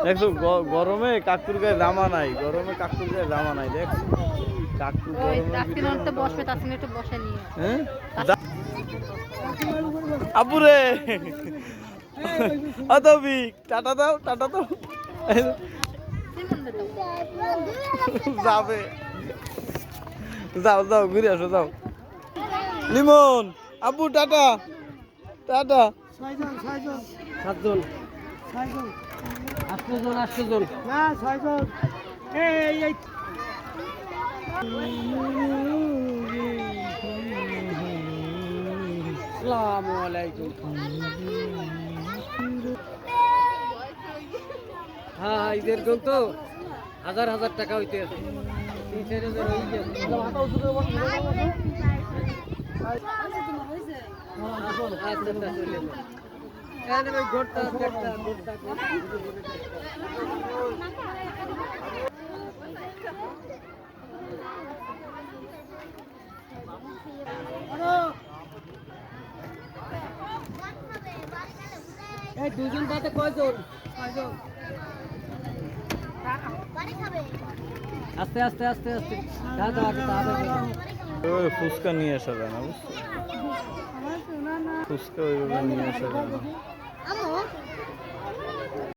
দেখছো গরমে কাকুর গায়ে জামা নাই, গরমে কাকুর গায়ে জামা নাই। দেখছো কাকু গরমে বসবে, তাসমিন একটু বসে নিয়ে। হ্যাঁ আবুরে আদবি টাটা দাও, টাটা দাও। যাবে, যাও যাও ঘুরে আসো, যাও। লিমন আব্বু টাটা, টাটা। 6 জন 6 জন 7 জন 6 জন 8 জন 8 জন না 6 জন। এই আসসালামু আলাইকুম। হ্যাঁ এরকম তো হাজার হাজার টাকা হইতে আছে। 3-4 হাজার হয়ে এই দুজন তাতে কয়জন? 6 জন। আস্তে আস্তে আস্তে আস্তে ফুচকা নিয়ে আসা যায় না, বুঝছো? ফুচকা ওইভাবে নিয়ে আসা যায় না।